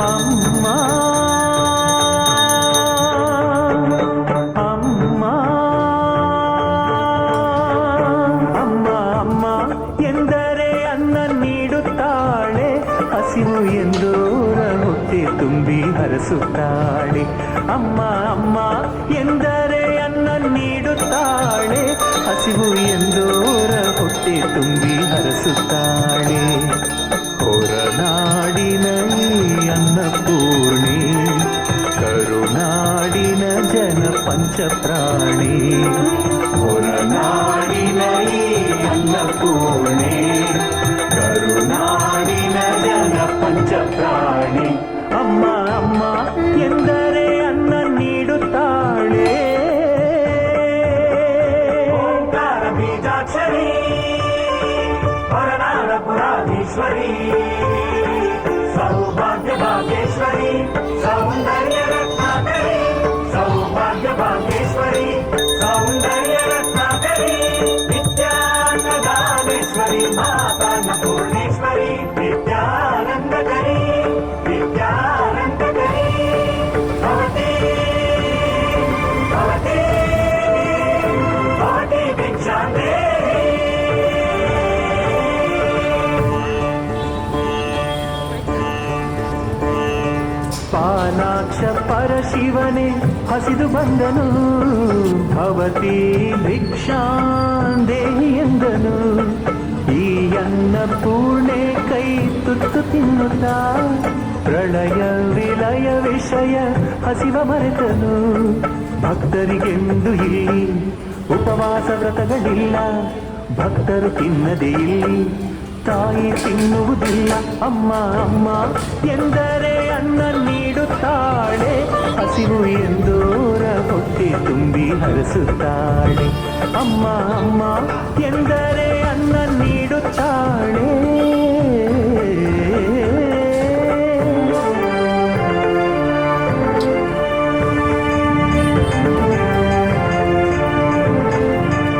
ಅಮ್ಮ ಅಮ್ಮ ಅಮ್ಮ ಅಮ್ಮ ಎಂದರೆ ಅನ್ನ ನೀಡುತ್ತಾಳೆ, ಹಸಿವು ಎಂದೋರ ಹೊಟ್ಟೆ ತುಂಬಿ ಹರಸುತ್ತಾಳೆ. ಅಮ್ಮ ಅಮ್ಮ ಎಂದರೆ ಅನ್ನ ನೀಡುತ್ತಾಳೆ, ಹಸಿವು ಎಂದೋರ ಹೊಟ್ಟೆ ತುಂಬಿ ಹರಸುತ್ತಾಳೆ. ಹೊರನಾಡಿನ ಅನ್ನಪೂರ್ಣಿ, ಕರುನಾಡಿನ ಜನ ಪಂಚಪ್ರಾಣಿ. ಹೊರನಾಡಿನ ಅನ್ನಪೂರ್ಣಿ, ಕರುನಾಡಿನ ಜನ ಪಂಚಪ್ರಾಣಿ. ಅಮ್ಮ ಅಮ್ಮ ಎಂದರೆ ಅನ್ನ ನೀಡುತ್ತಾಳೆ. ಓಂಕಾರ ಬೀಜಾಕ್ಷರಿ, ಹೊರನಾಡ ಪುರಾಧೀಶ್ವರಿ, ಸೌಭಾಗ್ಯ ಭಾಗ್ಯೇಶ್ವರಿ, ಸೌಂದರ್ಯ ರತ್ನಾಕರಿ, ಸೌಭಾಗ್ಯ ಭಾಗ್ಯೇಶ್ವರಿ, ಸೌಂದರ್ಯ ರತ್ನಾಕರಿ, ವಿದ್ಯಾನದಾನೇಶ್ವರಿ, ಮಾತಾನ್ನಪೂರ್ಣೇಶ್ವರಿ, ವಿದ್ಯಾನಂದಕರಿ, ವಿದ್ಯಾನಂದಕರಿ. ಭವತಿ ಭವತಿ ಭವತಿ ಭಿಕ್ಷಾಂತೆ. ಪಾನಾಕ್ಷ ಪರಶಿವನೇ ಹಸಿದು ಬಂದನು, ಭವತಿ ಭಿಕ್ಷಾಂದೇಹಿ ಎಂದನು. ಈ ಅನ್ನಪೂರ್ಣೆ ಕೈ ತುತ್ತು ತಿನ್ನುತ್ತಾ, ಪ್ರಳಯ ವಿಲಯ ವಿಷಯ ಹಸಿವ ಮರೆತನು. ಭಕ್ತರಿಗೆಂದು ಇಲ್ಲಿ ಉಪವಾಸ ವ್ರತಗಳಿಲ್ಲ, ಭಕ್ತರು ತಿನ್ನದೇ ಇಲ್ಲಿ ತಾಯಿ ತಿನ್ನುವುದಿಲ್ಲ. ಅಮ್ಮ ಅಮ್ಮ ಎಂದರೆ ಅನ್ನ ನೀಡುತ್ತಾಳೆ, ಹಸಿವು ಎಂದೋರ ಹೊಟ್ಟೆ ತುಂಬಿ ಹರಸುತ್ತಾಳೆ. ಅಮ್ಮ ಅಮ್ಮ ಎಂದರೆ ಅನ್ನ ನೀಡುತ್ತಾಳೆ.